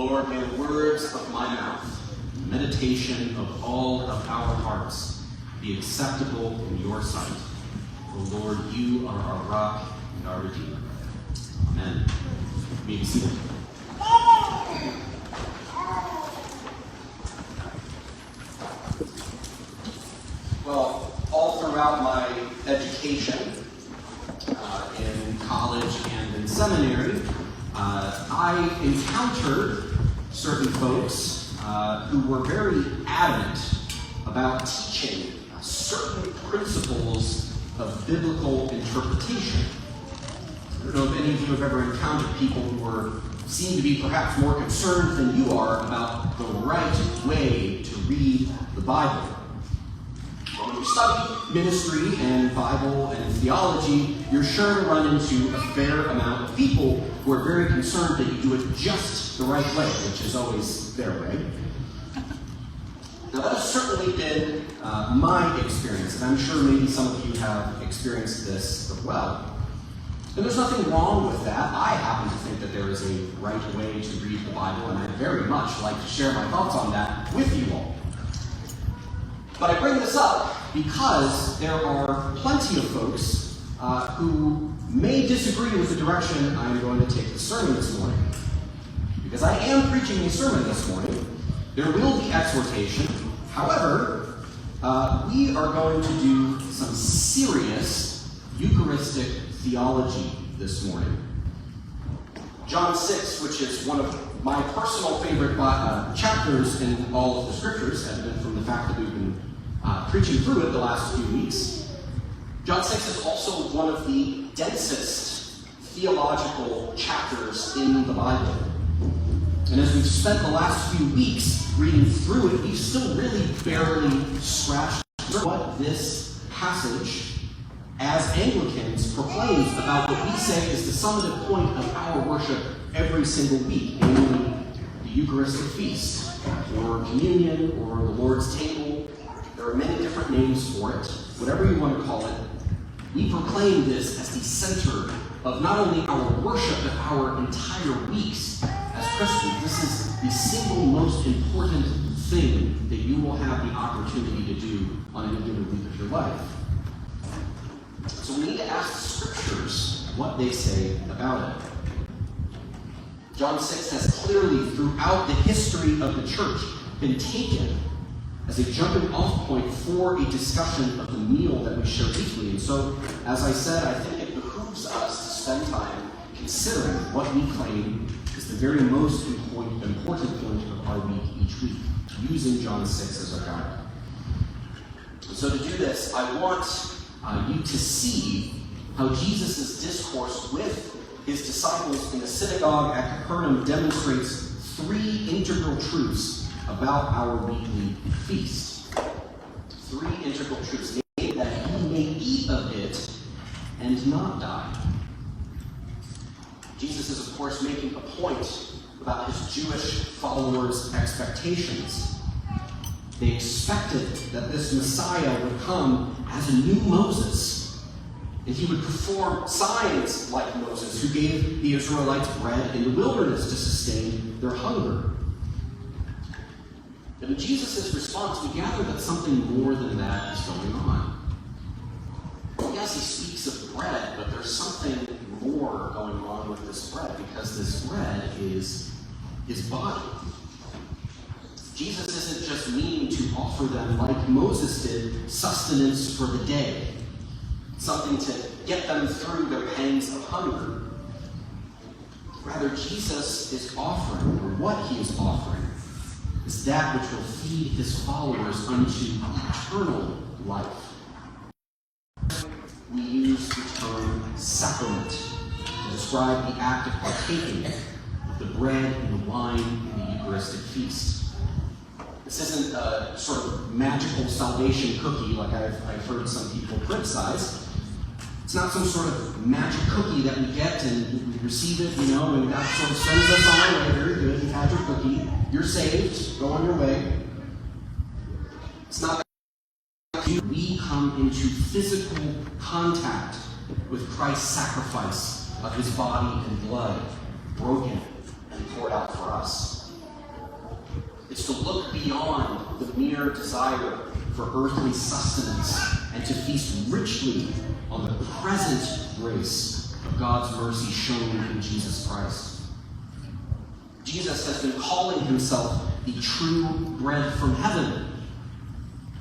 Lord, may the words of my mouth, the meditation of all of our hearts be acceptable in your sight. O Lord, you are our rock and our Redeemer. Amen. Be seated. Well, all throughout my education in college and in seminary, I encountered certain folks who were very adamant about teaching certain principles of biblical interpretation. I don't know if any of you have ever encountered people who seem to be perhaps more concerned than you are about the right way to read the Bible. Well, when you study ministry and Bible and theology, you're sure to run into a fair amount of people who are very concerned that you do it just the right way, which is always their way. Now, that has certainly been my experience, and I'm sure maybe some of you have experienced this as well. And there's nothing wrong with that. I happen to think that there is a right way to read the Bible, and I'd very much like to share my thoughts on that with you all. But I bring this up because there are plenty of folks who may disagree with the direction I'm going to take the sermon this morning. Because I am preaching a sermon this morning, there will be exhortation. However, we are going to do some serious Eucharistic theology this morning. John 6, which is one of my personal favorite chapters in all of the scriptures, evident from the fact that we've been preaching through it the last few weeks. John 6 is also one of the densest theological chapters in the Bible. And as we've spent the last few weeks reading through it, we've still really barely scratched what this passage, as Anglicans, proclaims about what we say is the summative point of our worship every single week, namely the Eucharistic Feast, or communion, or the Lord's table. There are many different names for it. Whatever you want to call it, we proclaim this as the center of not only our worship, but our entire weeks as Christians. This is the single most important thing that you will have the opportunity to do on any given week of your life. So we need to ask the scriptures what they say about it. John 6 has clearly, throughout the history of the church, been taken as a jumping off point for a discussion of the meal that we share weekly. And so, as I said, I think it behooves us to spend time considering what we claim is the very most important point of our week each week, using John 6 as our guide. So to do this, I want you to see how Jesus' discourse with his disciples in the synagogue at Capernaum demonstrates three integral truths about our weekly feast. Three integral truths, namely that he may eat of it and not die. Jesus is, of course, making a point about his Jewish followers' expectations. They expected that this Messiah would come as a new Moses, and he would perform signs like Moses, who gave the Israelites bread in the wilderness to sustain their hunger. But in Jesus' response, we gather that something more than that is going on. Yes, he speaks of bread, but there's something more going on with this bread, because this bread is his body. Jesus isn't just meaning to offer them, like Moses did, sustenance for the day, something to get them through their pangs of hunger. Rather, Jesus is offering, or what he is offering, is that which will feed his followers unto eternal life. We use the term sacrament to describe the act of partaking of the bread and the wine in the Eucharistic Feast. This isn't a sort of magical salvation cookie like I've heard some people criticize. It's not some sort of magic cookie that we get and we receive it, and that sort of sends us on our way. Very good, you had your cookie, you're saved, go on your way. It's not that we come into physical contact with Christ's sacrifice of his body and blood, broken and poured out for us. It's to look beyond the mere desire for earthly sustenance and to feast richly on the present grace of God's mercy shown in Jesus Christ. Jesus has been calling himself the true bread from heaven.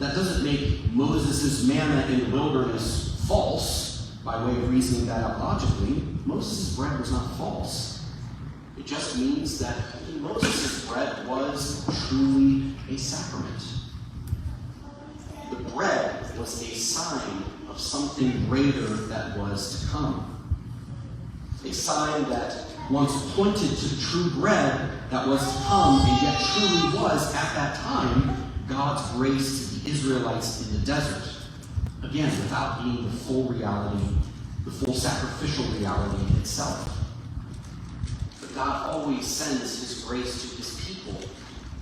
That doesn't make Moses' manna in the wilderness false, by way of reasoning that out logically. Moses' bread was not false. It just means that Moses' bread was truly a sacrament. The bread was a sign of something greater that was to come. A sign that once pointed to the true bread that was to come, and yet truly was at that time God's grace to the Israelites in the desert. Again, without being the full reality, the full sacrificial reality itself. But God always sends his grace to his people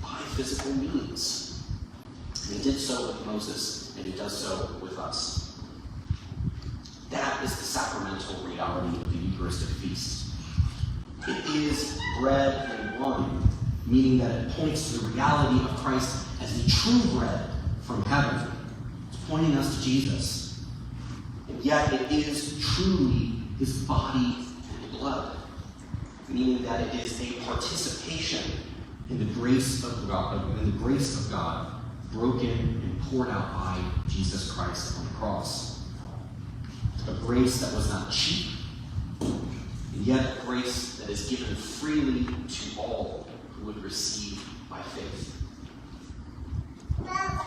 by physical means. And he did so with Moses, and he does so with us. That is the sacramental reality of the Eucharistic Feast. It is bread and wine, meaning that it points to the reality of Christ as the true bread from heaven. It's pointing us to Jesus. And yet it is truly his body and blood, meaning that it is a participation in the grace of God, broken and poured out by Jesus Christ on the cross. A grace that was not cheap, and yet a grace that is given freely to all who would receive by faith.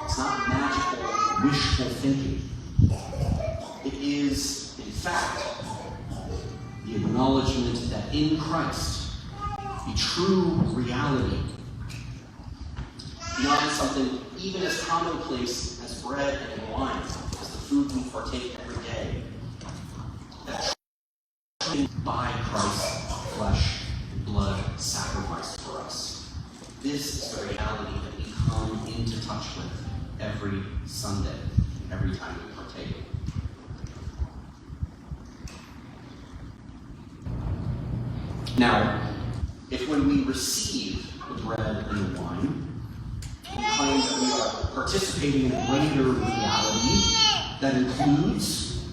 It's not magical, wishful thinking. It is, in fact, the acknowledgement that in Christ, the true reality, beyond something even as commonplace as bread and wine, as the food we partake every day, that by Christ's flesh and blood sacrificed for us. This is the reality that we come into touch with every Sunday, every time we partake. Now, if when we receive the bread and the wine, we claim that we are participating in a greater reality that includes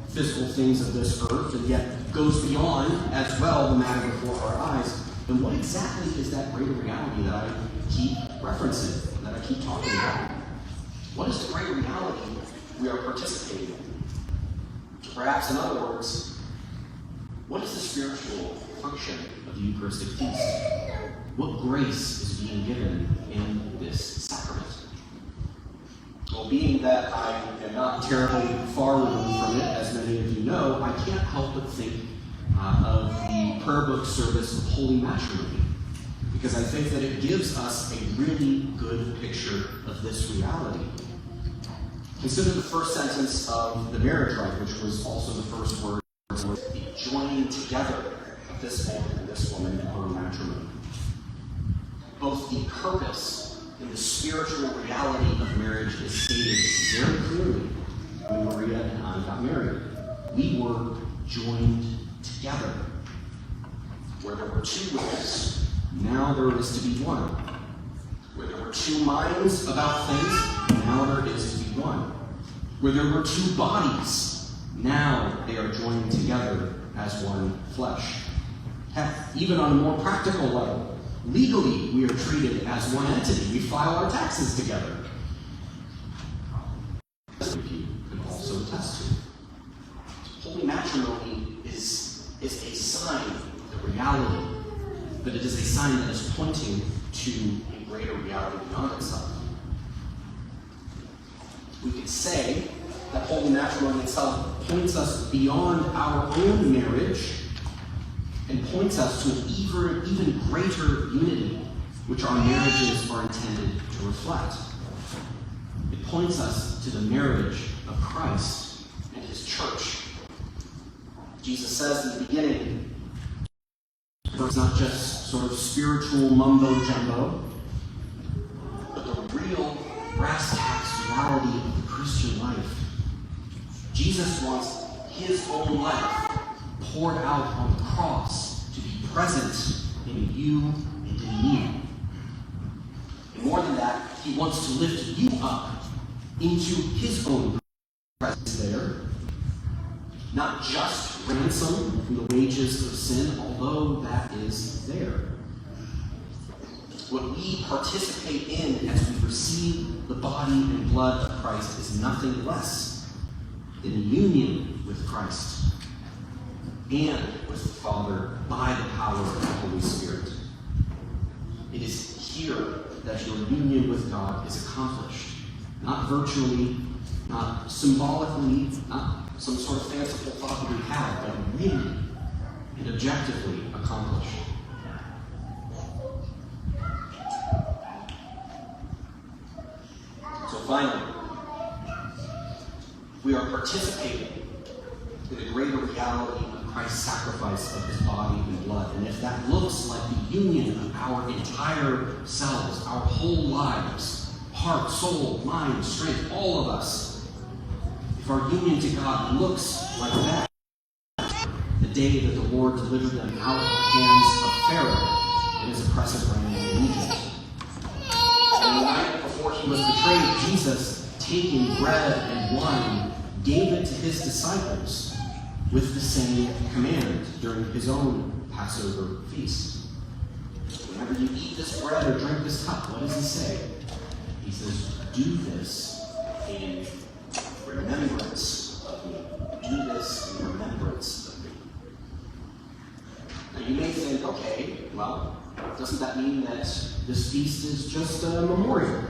physical things of this earth and yet goes beyond as well the matter before our eyes, then what exactly is that greater reality that I keep referencing, that I keep talking about? What is the greater reality we are participating in? Perhaps, in other words, what is the spiritual function of the Eucharistic Feast? What grace is being given in this sacrament? Well, being that I am not terribly far removed from it, as many of you know, I can't help but think of the prayer book service of Holy Matrimony, because I think that it gives us a really good picture of this reality. Consider the first sentence of the marriage rite, which was also the first word, the joining together of this man and this woman in holy matrimony. Both the purpose and the spiritual reality of marriage is stated very clearly when Maria and I got married. We were joined together. Where there were two wills, now there is to be one. Where there were two minds about things, now there is to be one. Where there were two bodies, now they are joined together as one flesh. Heck, even on a more practical level, legally we are treated as one entity. We file our taxes together. You could also attest to. Holy matrimony is a sign of the reality, but it is a sign that is pointing to a greater reality beyond itself. We could say that holy matrimony itself points us beyond our own marriage and points us to an even greater unity, which our marriages are intended to reflect. It points us to the marriage of Christ and his church. Jesus says in the beginning, it's not just sort of spiritual mumbo-jumbo, but the real brass tacks reality of the Christian life. Jesus wants his own life poured out on the cross to be present in you and in me. And more he wants to lift you up into his own presence there. Not just ransom from the wages of sin, although that is there. What we participate in as we receive the body and blood of Christ is nothing less than union with Christ and with the Father by the power of the Holy Spirit. It is here that your union with God is accomplished, not virtually, not symbolically, not some sort of fanciful thought that we have, but really and objectively accomplished. So finally, we are participating in the greater reality of Christ's sacrifice of his body and blood. And if that looks like the union of our entire selves, our whole lives, heart, soul, mind, strength, all of us, if our union to God looks like that, the day that the Lord delivered them out of the hands of Pharaoh and his oppressive reign in Egypt. And the night before he was betrayed, Jesus, taking bread and wine, gave it to his disciples with the same command during his own Passover feast. Whenever you eat this bread or drink this cup, what does he say? He says, do this in remembrance of me. Do this in remembrance of me. Now you may think, okay, well, doesn't that mean that this feast is just a memorial?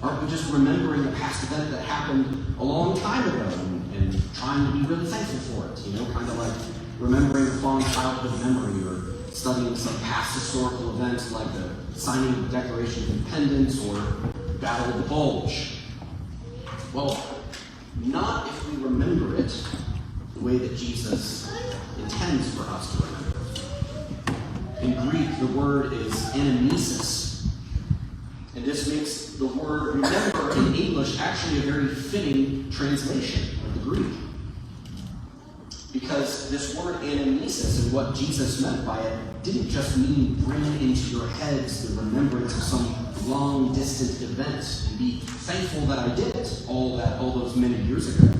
Aren't we just remembering a past event that happened a long time ago and trying to be really thankful for it? You know, kind of like remembering a fond childhood memory or studying some past historical event like the signing of the Declaration of Independence or Battle of the Bulge. Well, not if we remember it the way that Jesus intends for us to remember it. In Greek, the word is anamnesis. And this makes the word remember in English actually a very fitting translation of the Greek. Because this word anamnesis and what Jesus meant by it didn't just mean bring into your heads the remembrance of some long distant event and be thankful that I did it all those many years ago.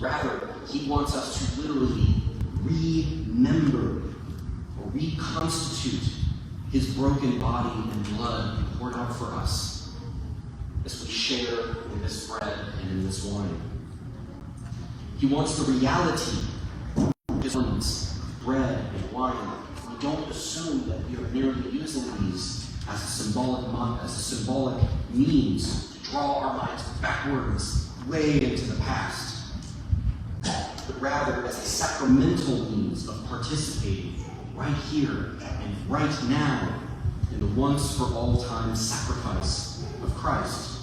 Rather, he wants us to literally remember or reconstitute his broken body and blood poured out for us as we share in this bread and in this wine. He wants the reality of his bread and wine. We don't assume that we are merely using these as a symbolic means to draw our minds backwards, way into the past, but rather as a sacramental means of participating right here and right now in the once for all time sacrifice of Christ,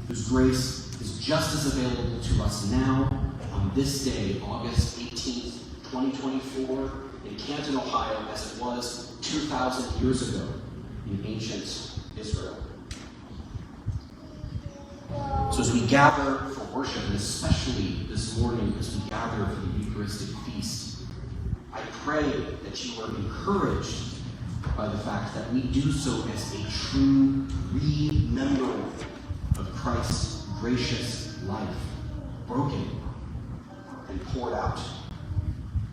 whose grace is just as available to us now on this day, August 18th, 2024, in Canton, Ohio, as it was 2,000 years ago in ancient Israel. So as we gather for worship, and especially this morning as we gather for the Eucharistic Feast, I pray that you are encouraged by the fact that we do so as a true remembering of Christ's gracious life, broken and poured out,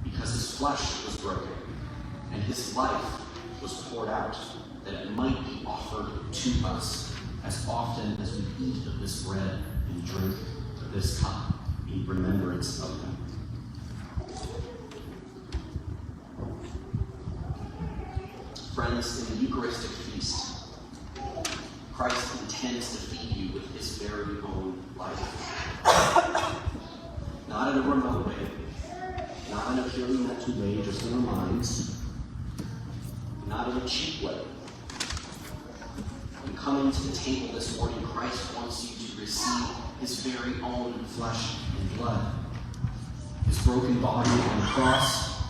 because his flesh was broken and his life was poured out, that it might be offered to us as often as we eat of this bread and drink of this cup in remembrance of him. Friends, in the Eucharistic Feast, Christ intends to feed you with his very own life. Not in a remote way, not in a purely mental way, just in our minds, not in a cheap way. When coming to the table this morning, Christ wants you to receive his very own flesh and blood, his broken body on the cross,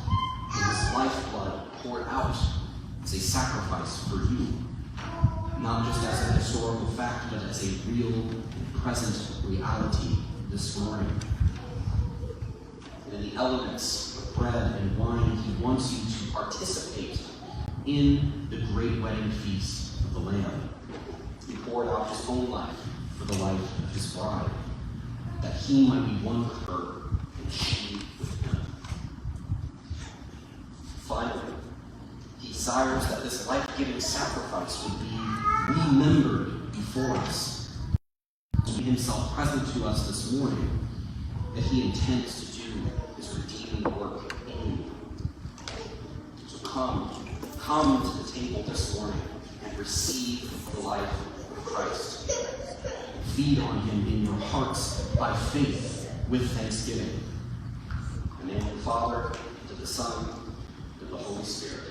and his lifeblood poured out as a sacrifice for you, not just as a historical fact, but as a real and present reality this morning. And in the elements of bread and wine, he wants you to participate in the great wedding feast of the Lamb. He poured out his own life for the life of his bride, that he might be one with her and she with him. Finally, he desires that this life-giving sacrifice would be remembered before us, to be himself present to us this morning, that he intends to do his redeeming work in you. So come to the table this morning and receive the life of Christ. Feed on him in your hearts by faith with thanksgiving. In the name of the Father, and of the Son, and of the Holy Spirit.